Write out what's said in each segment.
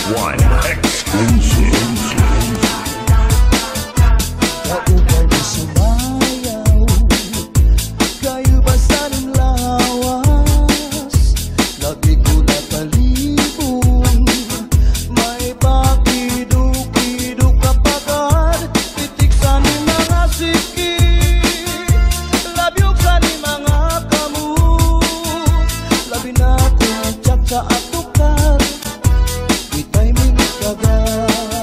One exclusive. Kaupay mo sumayaw, kayo ba sanang lawas? Lagi ko nakalibong, may pakiduk-iduk kapagad, titik sa ni mga sikit, labyog sa ni mga kamot, labi na kong tsak sa atukat, di tayo may kagad.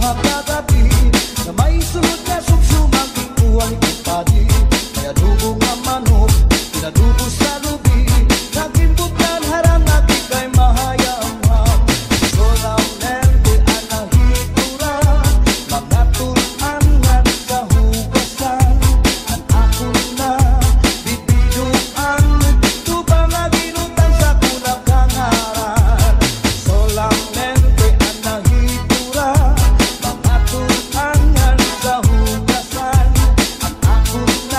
mga kagabi na may sulod na sumsumang ikuha ni kumpadi. Kaya dugo nga manok, pinadugo sa lubi, nagimbutan harang lagi kay mahayamam. Solamente anahitura, mga tulangan sa hugasan. Ang ako na bibiduan, tubang nga ginutang sa kunakangaran. Solamente anahitura, mga tulangan sa hugasan. Ang ako na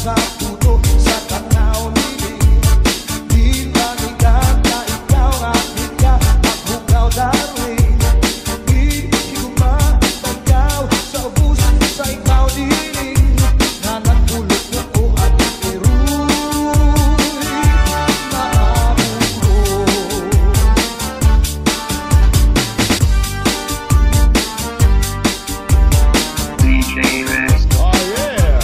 sa puto sa tanaw nili. Di panigan na ikaw aking ka, magbukaw darling. Di ko matagaw sa ubus sa ikaw diling. Na nagpulot ko at iruy na amulo. DJ Rex. Oh yeah.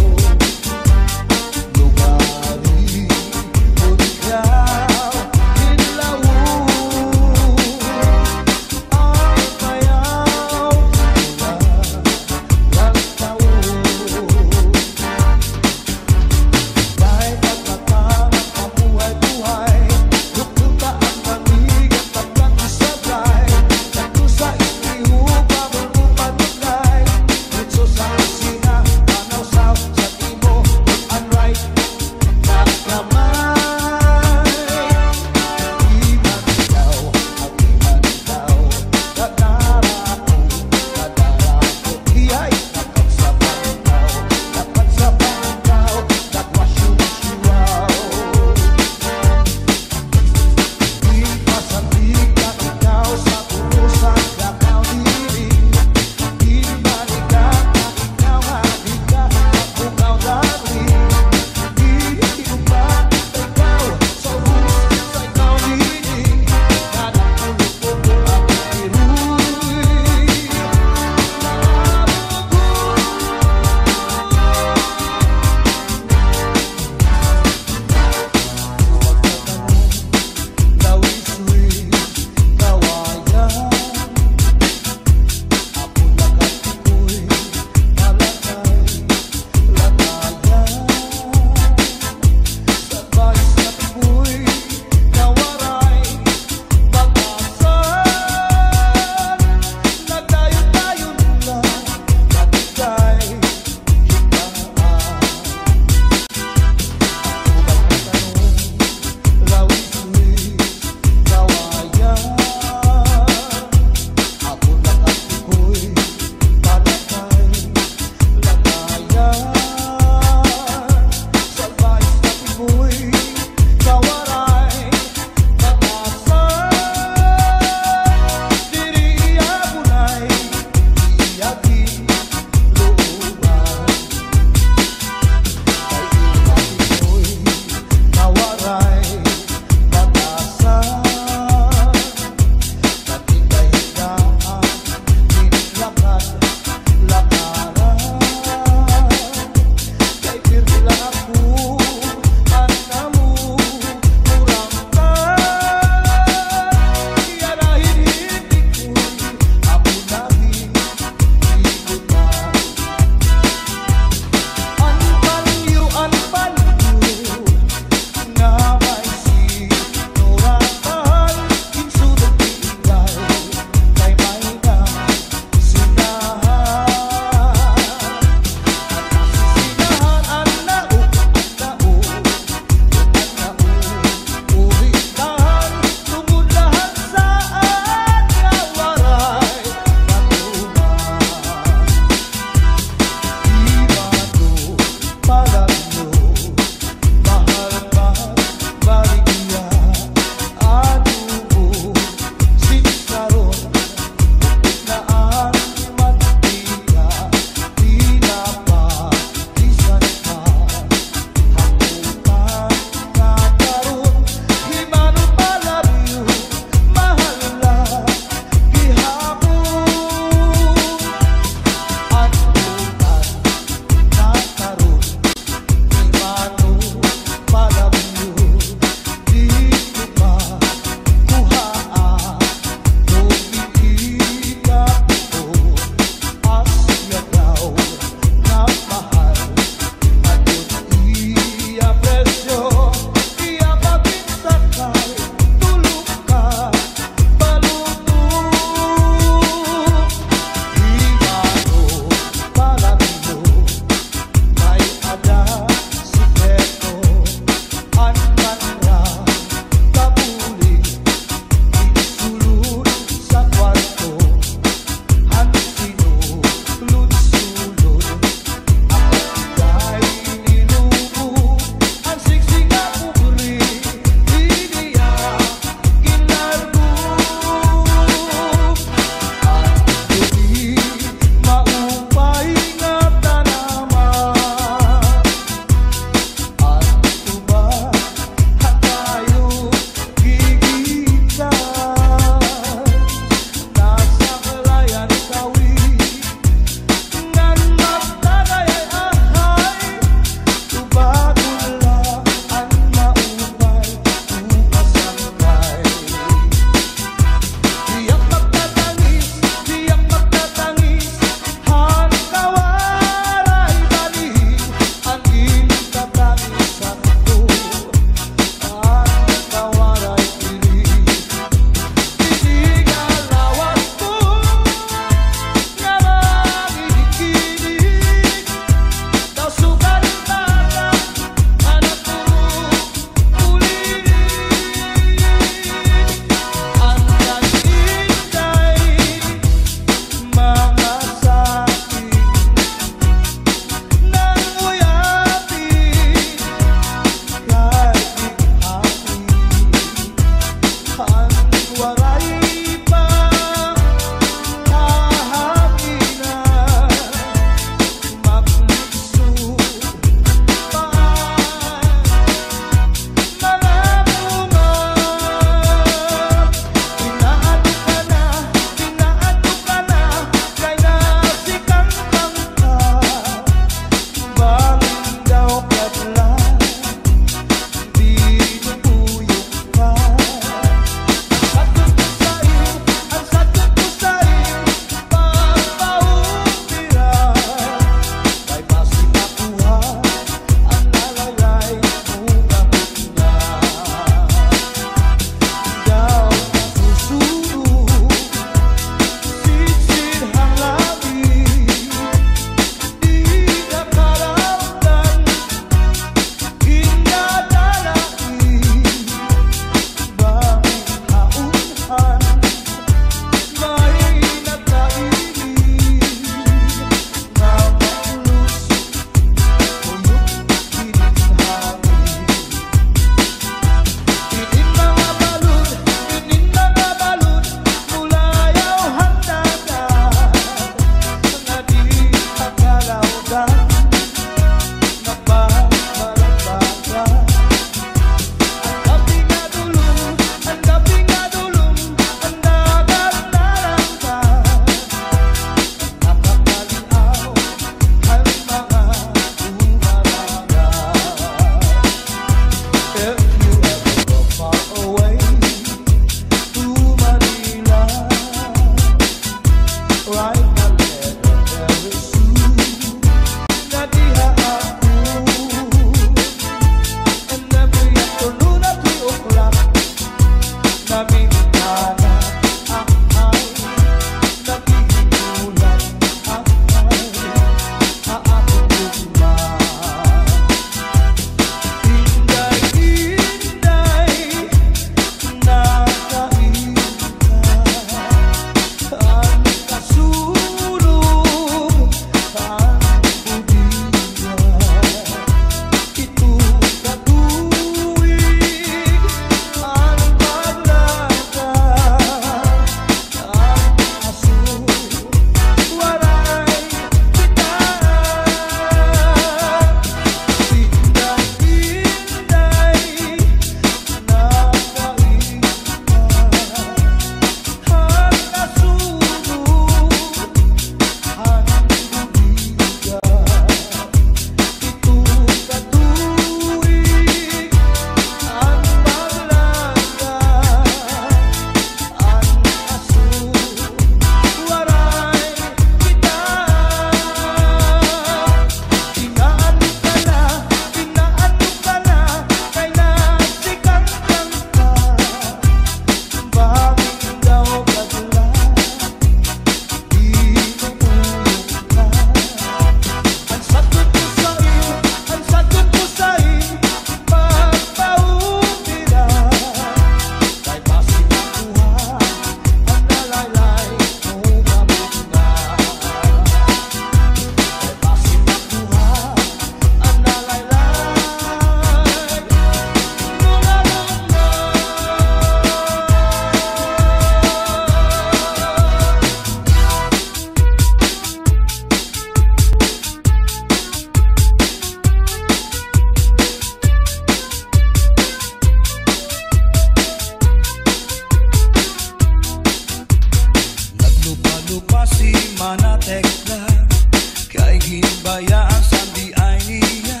bayaan sandi ay niya.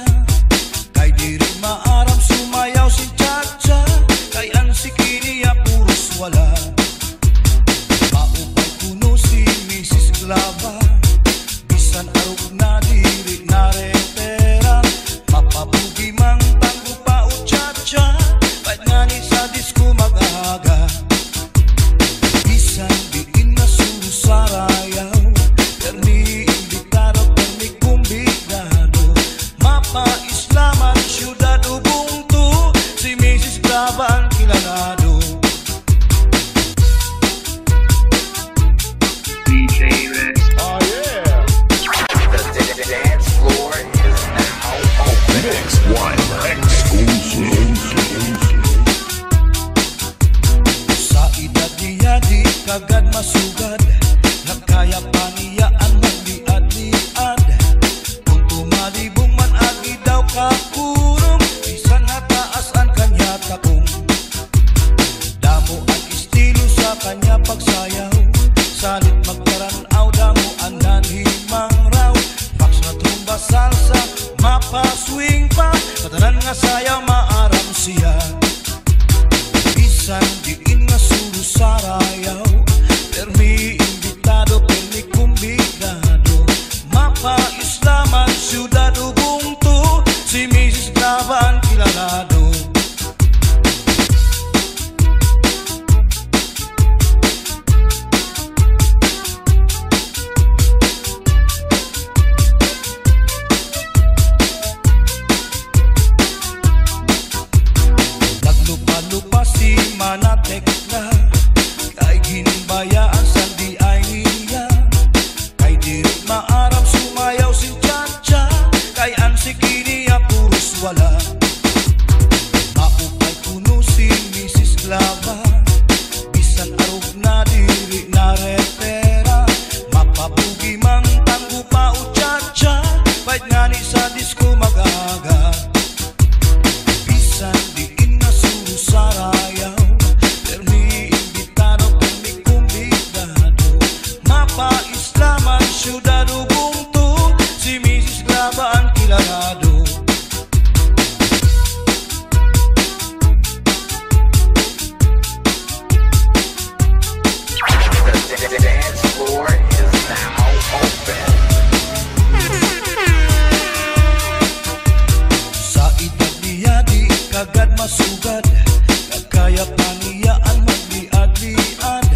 Kay diri maaram sumayaw si Chacha. Kay ang sikiniya puros wala. Maupay kuno si Mrs. Glava. Bisan arog na diri na repera. Mapabugi mang tanggo pa o Chacha. Kahit nga ni sa disco mag-aga. Bisan diin na susarayaw. Permi imbitado, permi kumbidado. Mapa-islaman, syudad Ubuntu. Si Mrs. Glava ang kilalado. DJ Rex. Oh yeah. The dance floor is now open. Mix one exclusive. Sa edad niya di kagad masugad. Nagkaya pa niya ang magliad-liad. Kung tumalibong man agi daw kakurong. Bisan nataas ang kanya takong. Damo ang estilo sa kanya pagsayaw. Salit magkaranaw, damo ang nanhimang raw. Fax na tumba salsa, mapa swing pa. Katanan nga sayaw maaram siya. Bisan diin nga surusarayaw. Permi imbitado, permi kumbidado. Mapa-islaman, syudad Ubuntu. Si Mrs. Glava ang kilalado. Naglupa-lupa si Manatekla. Kay ginbayaan sandi ay niya. Kay diri maaram sumayaw si Chacha. Kay ang sikiniya puros wala. Maupay kuno si Mrs. Glava. Bisan arog na diri na repera. Mapabugi mang tanggo pa o Chacha. Kahit nga ni sa disco mag-aga. Bisan diin na susarayaw. Permi imbitado, permi kumbidado. Mapa-islaman, syudad Ubuntu. Si Mrs. Glava ang kilalado. The dance floor is now open. Sa edad niya di kagad masugad. Nagkaya pa niya ang magliad-liad.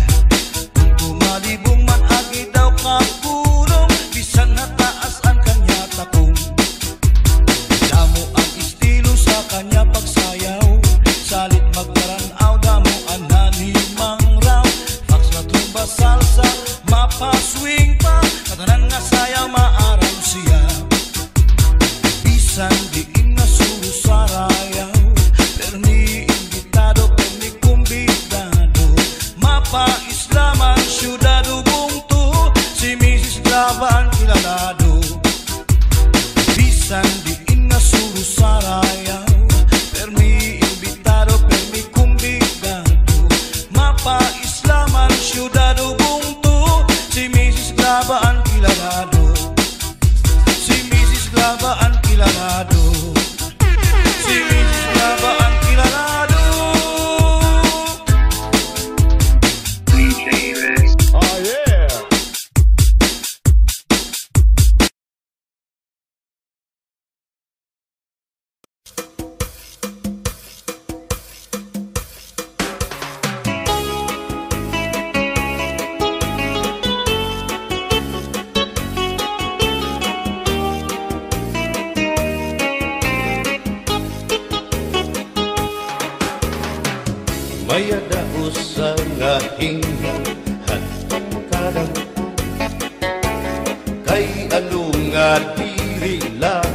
Kung tumalibong man agi daw kakulong. Bisan nataas ang kanya takong. Damo ang estilo sa kanya pagsayaw. Salit magkaranaw, damo ang nanhimang raw. Fax na tumba salsa, mapa swing pa. Katanan nga sayaw maaram siya. Bisan diin na surusarayaw. Permi imbitado, permi kumbidado. Mapa-islaman, syudad Ubuntu. Si Mrs. Glava ang kilalado. Bisan diin na surusarayaw. Permi imbitado, permi kumbidado. Mapa-islaman, syudad Ubuntu. Si Mrs. Glava ang kilalado. Si Mrs. Glava ang kilalado. Si Mrs. Glava ang kilalado. DJ Rex. Oh yeah. Mayada usa nga hinggan hatong kadang. Kay ano nga diri lang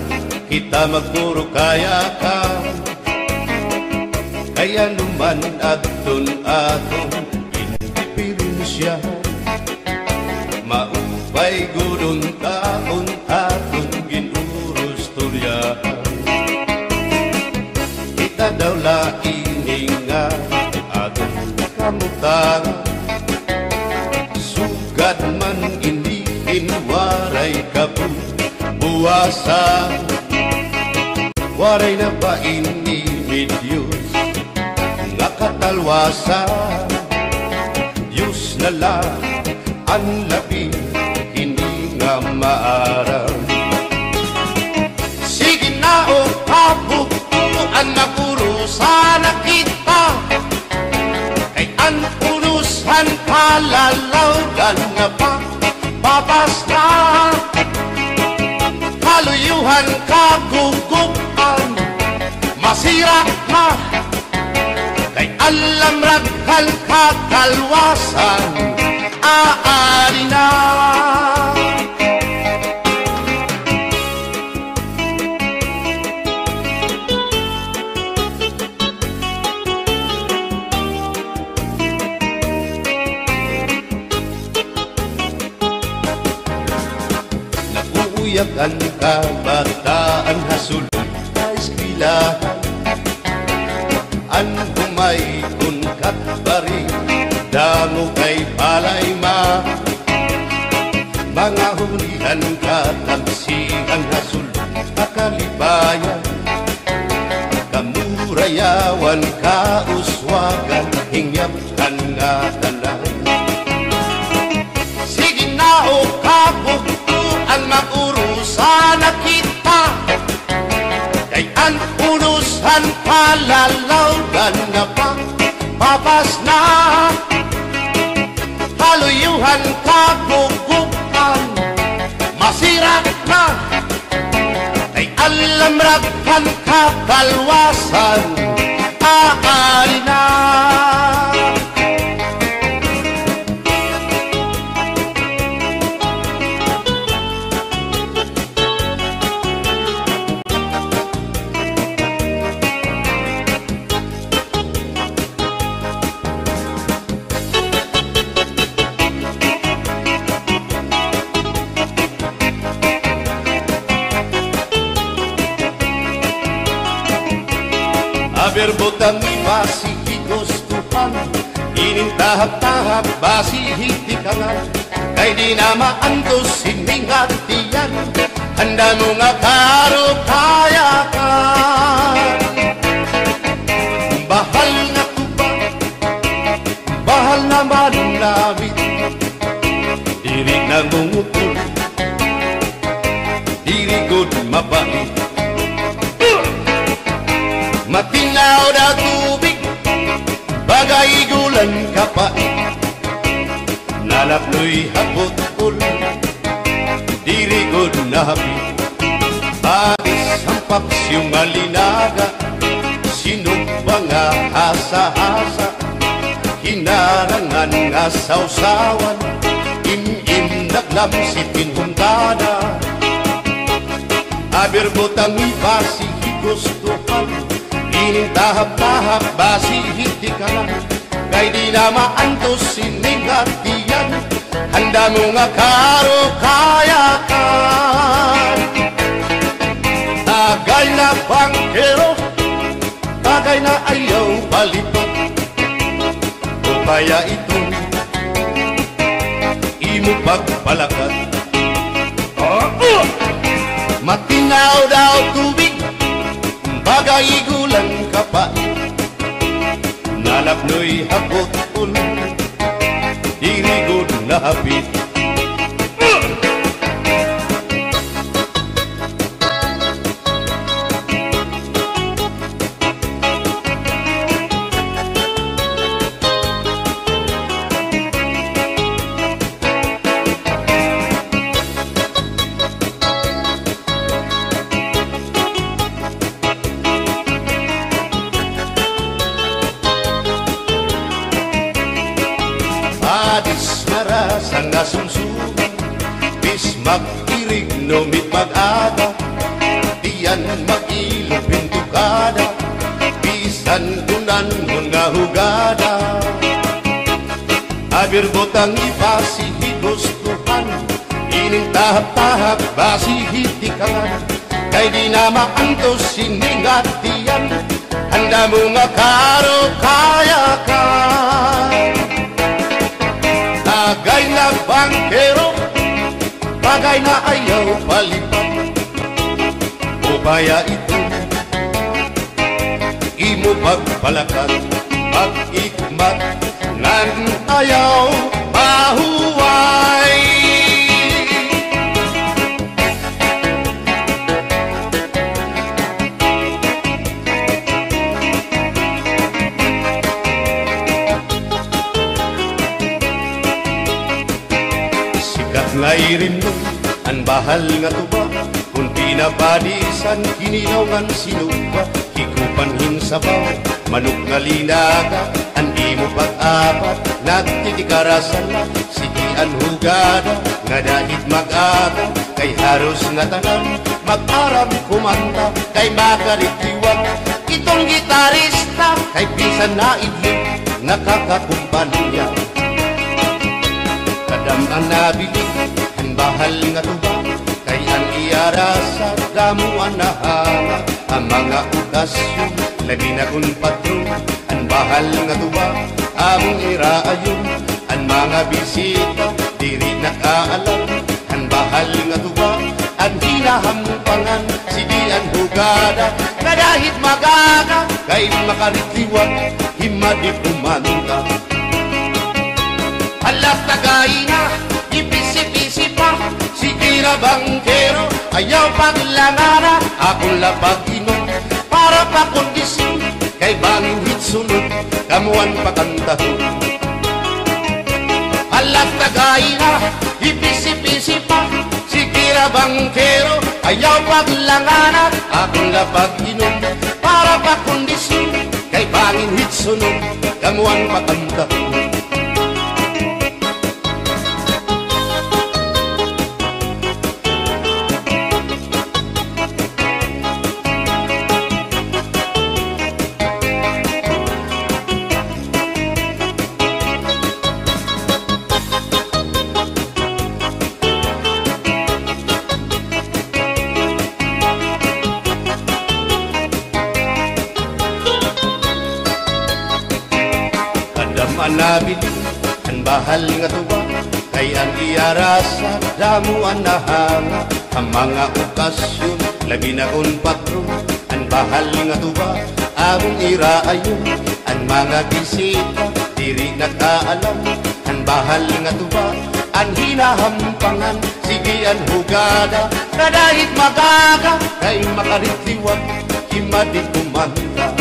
kita magpuro kaya ka. Kaya naman aton inipirinsya. Maupay gudon taon aton ginurus turyahan. Kita daw laing nga kamutan sugad man iniin waray kabu luwasa, waray na ba ini Diyos nga katalwasa? Diyos na lang ang labi, hindi nga maaram. Sige na o kabukuan na purusan na kita, kay ang purusan kalalawgan nga pa papas na. Kaluyuhan kagugupan, masira na, kay alam raghal kakalwasan, aari na. Naguuyak ang kabataan hasulong sa eskwelahan, ang humay kunkat bari, damo kay palayma. Mga hulihan katamsihan hasulong kakalibayan, kamurayawan kauswagan, hingyapkan nga tanan. Sige na o kabukuan magurusan na kita, kay ang unusan palalawgan nga pa papas na. Kaluyuhan kagugupan, masira na, kay alam raghal kakalwasan, aari na. Berbotang basi higustuhan, inintahap-tahap basi hitikangan, kay di na maantos siningatiyan, handa mo nga karukayakan. Bahal na tuba, bahal na manlamit, diri na ngungutol, diri good mabait. Matinaw na tubig, bagay gulan kapait, nalapnoy hapot-ul, dirigod na hapit. Agis ang paksyong alinaga, sinugba nga hasa-hasa, hinarangan nga sausawan, im-im naglamsitin hundana. Aberbotang ibasi higustuhan, inintahap-tahap basi hitikangan, kay di na maantos siningatiyan, handa mo nga karukayakan. Tagay na bangkero, tagay na ayaw balitot, o kaya ito imo pagpalakat. Matinaw daw tubig, bagay gulang kapait, nalapnoy hapot-ul, dirigod na hapit. Sang asumsuman, bis mag-irig numit mag-ada, diyan mag-ilog pintukada, bisan kunan nga hugada. Aberbotang ibasi higustuhan, inintahap-tahap basi hitikangan, kay di na maantos siningatiyan, handa mo nga karukayakan. Bagay na bangkero, bagay na ayaw palipat, Ubaya ito imo pagpalakat, pag-ikmat nan ayaw pahuway. Sikat ngay rin nun ang bahal nga tuba, kung pinabadisan kinilaw ngan sinuba, hikupanhin sabaw, manok nga linaga, ang imo pag-apat, nagtitikarasan, sige ang hugada, nga dahit mag-aga, kay haros nga tanan, mag-aram kumanta, kay makalitiwag, itong gitarista, kay pisan na idlip, nakakakumpanya. Kadam ang nabilig, ang bahal nga tuba, kay ang iarasa, damuan na hanga, ang mga okasyon, labi na kung patron, ang bahal nga tuba, among iraayon, ang mga bisita, diri nakaalam, ang bahal nga tuba, ang hinahampangan, sige ang hugada, kadahit magaga, kay makaritliwag, himadi kumanta. Alas tagay na, ipisi-pisi pa, sige na bangkero, ayaw paglangara, akong lapag inom, para pa kondisyon, kay bangin hit sunod, kamuan pakantahon. Alas tagay na, ipisi-pisi pa, sige na bangkero, ayaw paglangara, akong lapag inom, para pa kondisyon, kay bangin hit sunod, kamuan pakantahon. Nabili ang bahal nga tuba, kay ang iarasa, damuan na hanga, ang mga okasyon, labi na kung patron, ang bahal nga tuba, among iraayon, ang mga bisita, diri nakaalam, ang bahal nga tuba, ang hinahampangan, sige ang hugada, kadahit magaga, kay makaritliwag, himadi kumanta.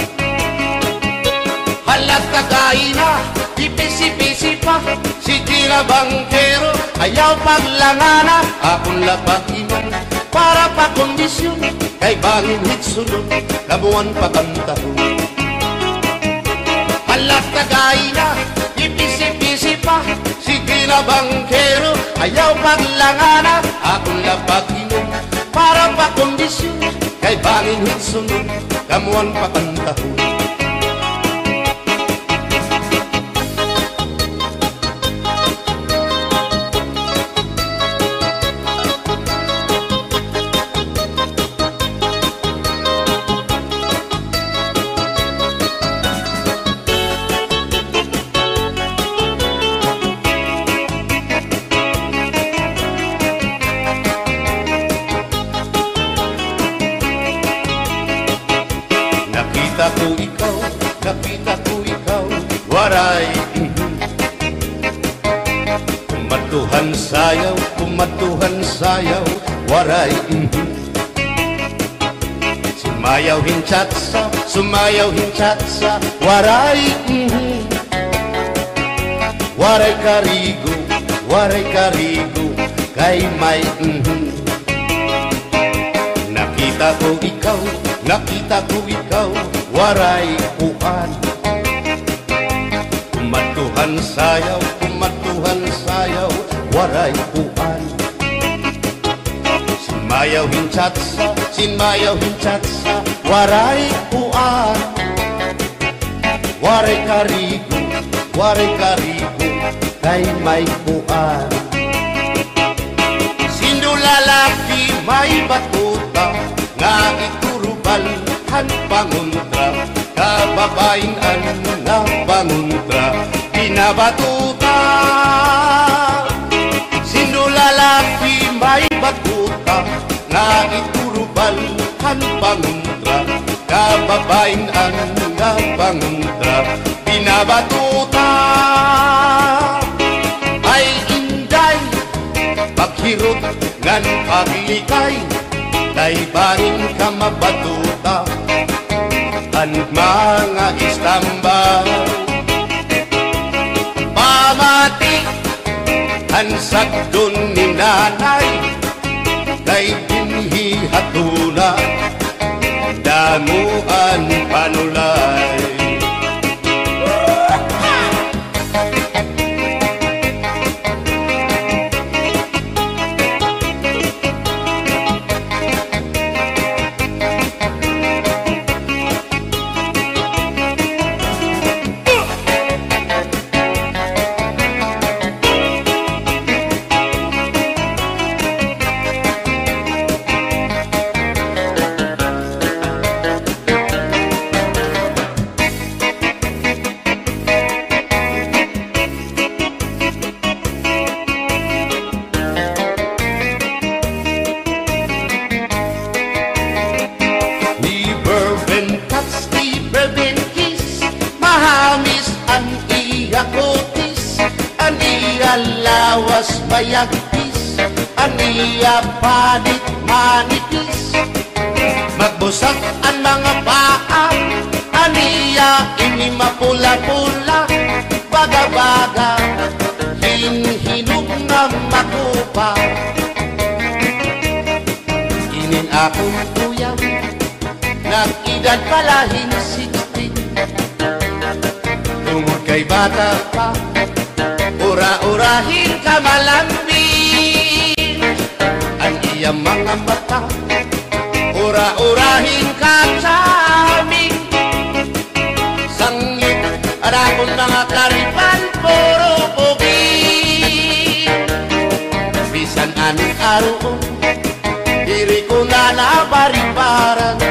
Halat tagay na, ipisi-pisi pa, sige na bangkero, ayaw paglangana, akong lapag iman, para pa kondisyon, kay bangin hit sunod, kabuan pakantahon. Halat tagay na, ipisi-pisi pa, sige na bangkero, ayaw paglangana, akong lapag iman, para pa kondisyon, kay bangin hit sunod, kamuan pakantahon. Nakita ko ikaw, waray kumatuhan sayaw, waray sumayaw hinchatsa, waray waray karigo, kay may nakita ko ikaw, waray puan, kumatuhan sayaw, waray puan, sinmayaw hinchatsa, waray puan, waray karigo, kay may puan. Sindulalaki may batuta, nga iturubalhan panguntra, kababayan nga panguntra, pinabatuta. Sindulalaki may batuta, nga iturubalhan han panguntra, kababain ang panguntra, binabatuta ay inday, paghirot ngan paglikay, kay barin ka mabatuta, ang mga istambay. Pamati ang sagdon ni nanay, kay binhi hatuna, damuan panulay. Lawas bayagpis, aniya panit manipis, magbusag ang mga paa, aniya ini mapula-pula, baga-baga, hinhinog na makupa. Inin akong tuyang, nag-edad palahin 16, tungod kay bata pa, ura-urahin ka malambing, ang iyang mga mata, ura-urahin ka charming, sangit at akong mga karipan, puro pugi. Bisan anong araw, diri ko na nabaribaran,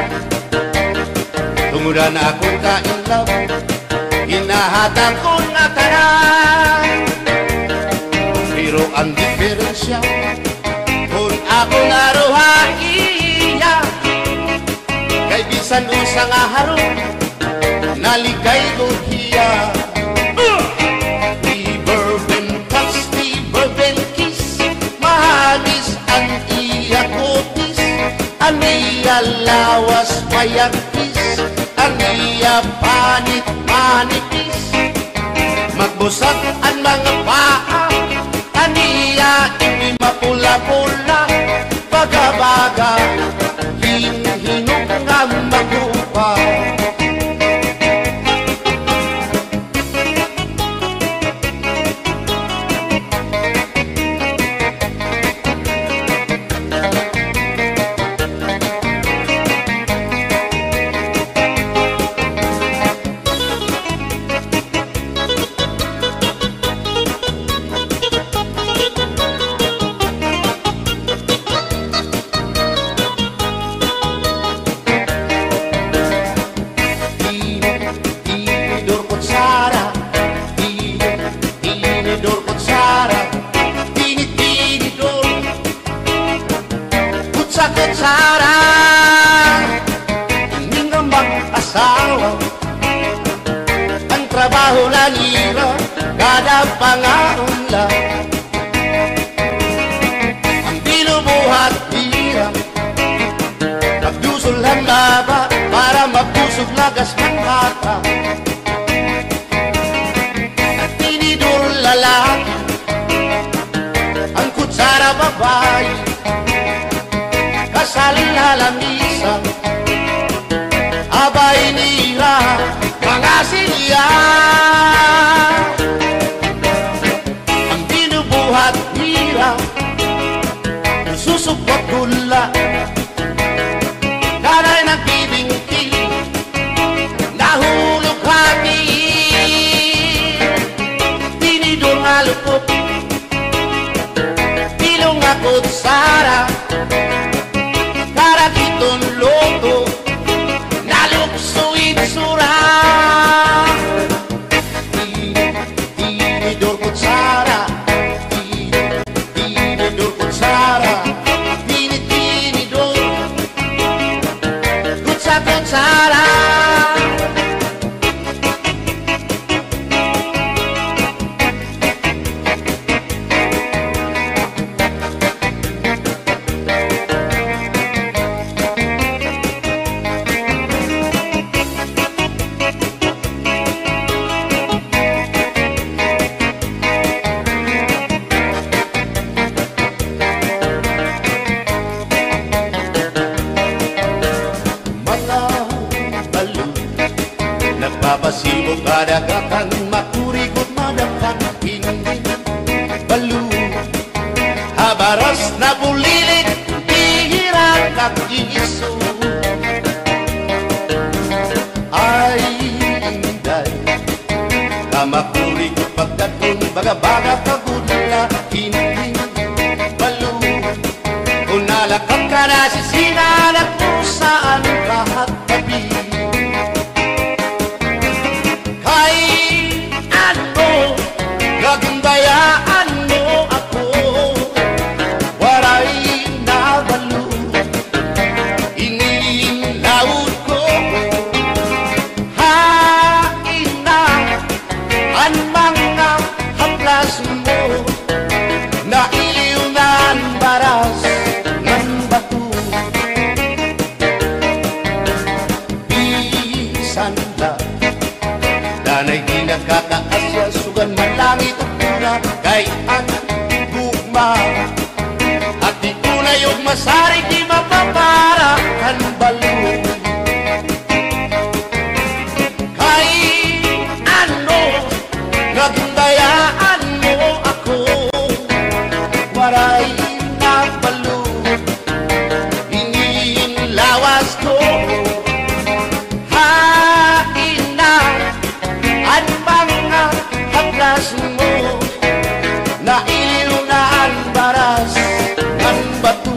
tungudan akong kainlaw, hinahatang ko na tanan. Pero ang diferensya, kung ako naruhaiya, kay bisan usang aharong, naligay ko hiya. Di bourbon touch, di bourbon kiss, mahalis ang iya kutis, ang iya lawas mayagpis, ang iya panit manipis, magbusag ang mga paa, aniya ini mapula-pula, baga-baga, hinhinog nga magupa. Kutsara, hindi nga mag-asawa, ang trabaho na nila, kada pangaunla, ang binubuhat nila, pagdusol ang laba, para mapusog lagas ng bata, at tinidor lalaki, ang kutsara babae, kasal halamisa, abay nila, mga silya, ang binubuhat nila, susupot gula, kanay nagbibingki, nahulog hati, tinidor nga lupot, pilong nga kutsara, kiton loto, naluksuit sura. Tinidor kutsara, tinidor kutsara, tinidor, Sara. Nagpapasibo kadagatan, makurikot madapan, hindi balo. Habaras na bulilit, hihiran at iso. Ay, inday, kamakurikot pagdaton, baga-baga pagudla, hindi balo. Kung nalakap ka na sisinanak mo saan lahat tabi. Gagundayaan mo ako, waray na balo, inilaot ko. Hain na ang mga haplas mo, nailiw na ang baras ng bato. Bisan na danay di nagkakaasya, sugan man langit at pura kay ang gugma. At di tunay og masari di mapapara ang balo. Kay ano nagundayaan mo ako, waray na balo, inilawas ko. Mo, nailiw na ang baras ng bato.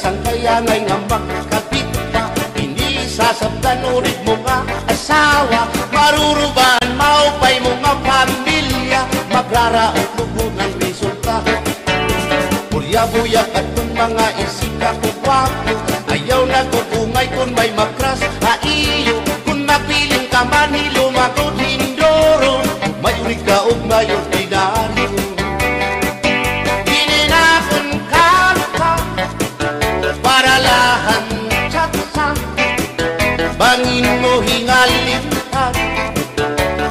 Sangkayanay nga makakapit pa, hindi sasabdan ulit mo nga asawa. Maruruban, maupay mo nga pamilya, magraraot lugod ng resulta. Burya-buya at kung mga isika ko wapo, ayaw na kukungay kung may makras haiyo. Kung mapiling ka man hilumagod hindoro, mayurig ka o mayor dinaryo. Bangin mo hingalintan,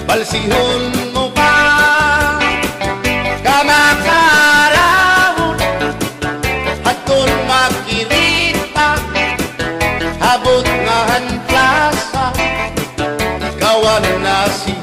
balsihon mo pa, kamakarahon, at kung makirita, habot nga han plaza, ikaw ang nasiyaw.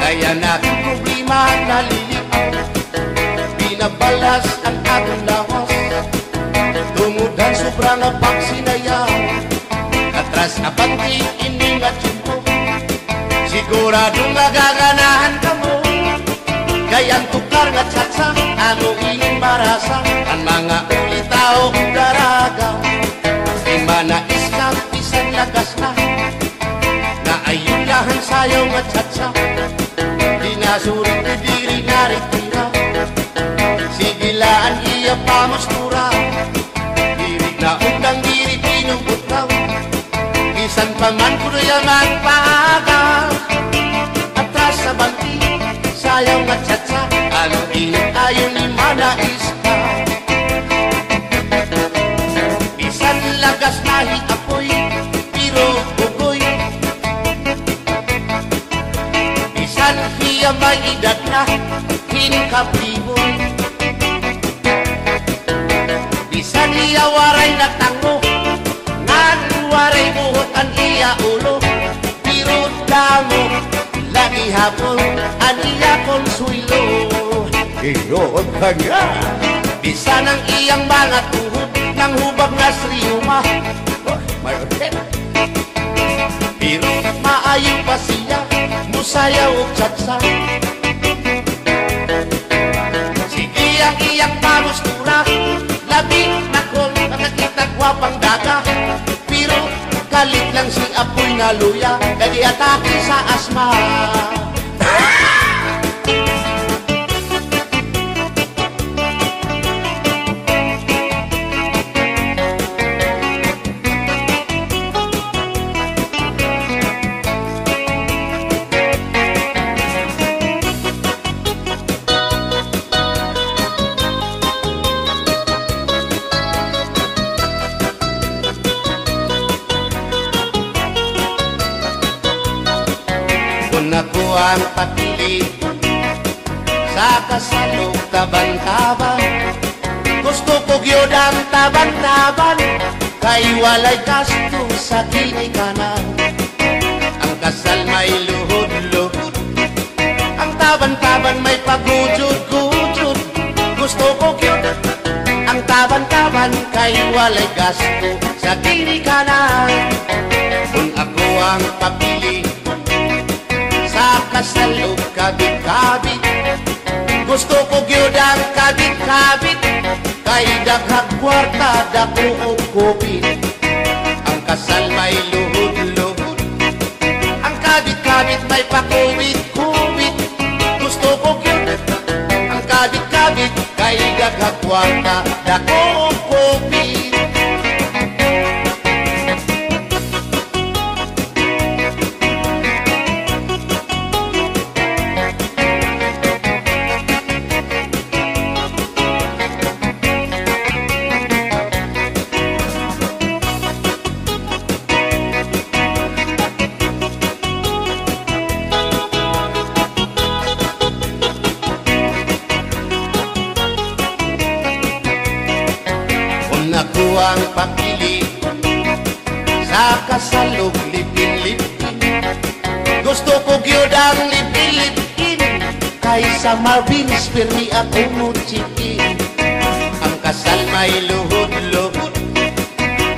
Kaya natin problema naliliaw, binabalas ang ating lawas, tungudan sobrang na pagsinayaw. Atras apanti iningat yun mo, siguradong nagaganahan ka mo. Kayang tukar nga tsatsa, ano ining marasa, ang mga ulitaw daragaw. Di manais ka, isang lagas na, na ayun lahan sayaw nga tsatsa. Dinasurit na diri naritira, sigilaan iya pamustura. Diri na undang diri pinubutaw, isan paman kuya magpaaga. Atras sa banti, sayaw nga tsatsa, ano ining nais ka. Bisan lagas nahi apoy, pero bugoy. Bisan hiya may edad na, hinkapriboy. Bisan hiya waray na tango, ngan waray buhok ang iya ulo. Pero damo, lagi hapon, ang iya konsuelo. Iyon ka niya. Bisan ang iyang mga tuhod, nang hubag na sriyuma. Pero maayo pa siya, musayaw o tsatsa. Sige ang iyang pamustura, labi na kong nakakita gwapang daga. Pero kalit lang si apoy na luya, kadi atake sa asma. Kung ako ang papili sa kasalog taban-taban, gusto ko gyud ang taban-taban, kay walay gasto sa kinikanan. Ang kasal may luhod-luhod, ang taban-taban may pagujud-gujud. Gusto ko gyud ang taban-taban, kay walay gasto sa kinikanan. Kung ako ang papili sa kasalog kabit-kabit, gusto ko gyud ang kabit-kabit, kay daghang kwarta dako og kupit. Ang kasal may luhod-luhod, ang kabit-kabit may pakubit-kubit. Gusto ko gyud ang kabit-kabit, kay daghang kwarta dako og kupit. Ako ang papili sa kasalog lipin-lipin, gusto ko gyud ang lipin-lipin, kaysa Marvin's pirmi ako muchikin. Ang kasal may luhod-luhod,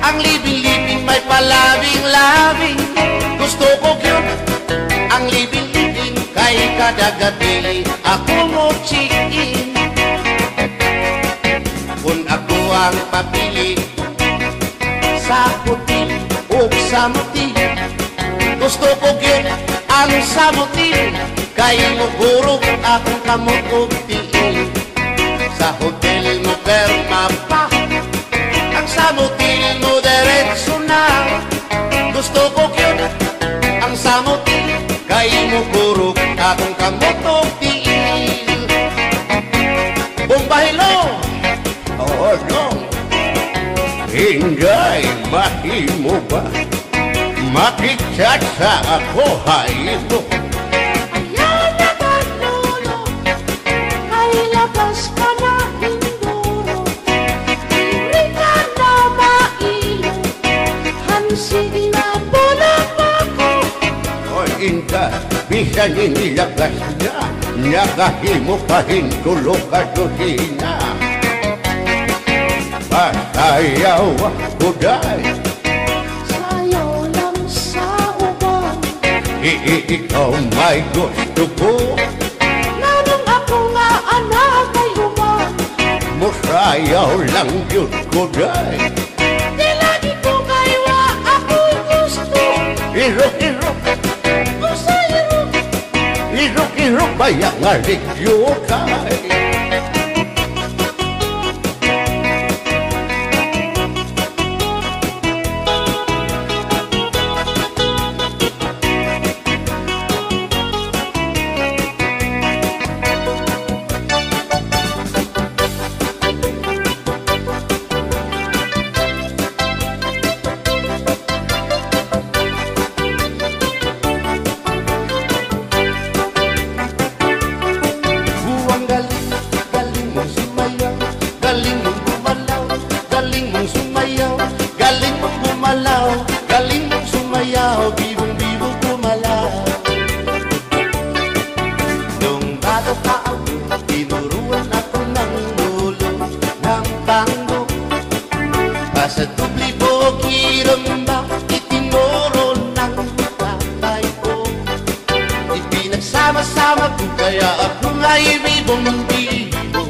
ang lipin-lipin may palabing-labing. Gusto ko gyud ang lipin-lipin, kay kada gabi ako muchikin. Kung ako ang papili sa puti o samuti, gusto ko gyud ang samuti, kay mugurog akong kamot og tiil. Sa hotel mo perma pa, ang samuti mo diretso na. Gusto ko gyud ang samuti, kay mugurog akong kamot og tiil. Bumbahilo! Oh no, Inday, mahimo ba? Makichat sa ako haymo. Ayaw na kanolo, ay labas ka na induro. Hindi ka na mailo, hansig na bulang ako. O Inday, bisan inilagas na, nakahimo pa rin tulog ka susina. Pasayaw ako dahil Sayaw lang sa uban, ikaw may gusto ko. nanong ako nga anak ay uban. Musayaw lang yun ko dahil Di lagi ko kaywa ako'y gusto. irok-irok, Usayro, irok-irok bayang aligyo kay. sama-sama ko kaya ako nga'y bibong-bibo.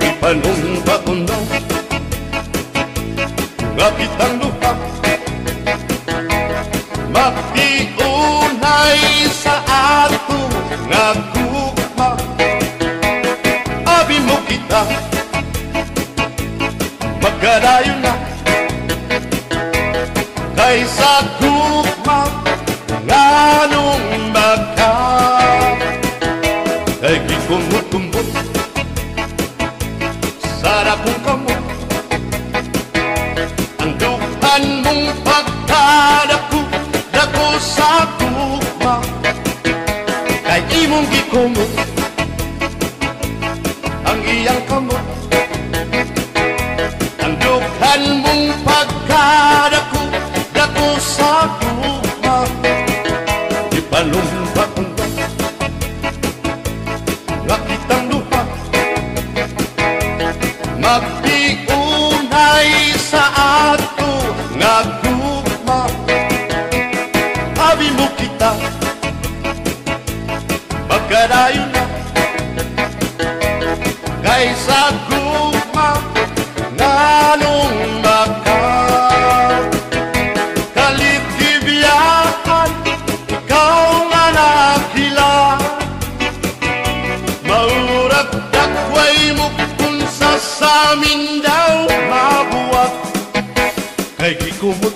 Ipanumpa ko na nga kitang luha, magtiunay sa ato nga gugma. Abi mo kita, magkadayon na kaysa gugma nga nung magka. Kay gikumot-kumot sarap kong kamot, ang dukan mong pagkadako dako sa gugma. Kay imong gikumot ang iyang kamot, ang dukan mong pagkadako dako sa gugma. Ipalumpa kong nga kitang luha, magtiunay sa ato nga gugma. Abi mo kita, magkadayon na kaysa gugma nga nung magka. Kaligbiyahan, ikaw nga nakila, maurag dakway mo kung sa samin daw mabuwag. Kay gikumot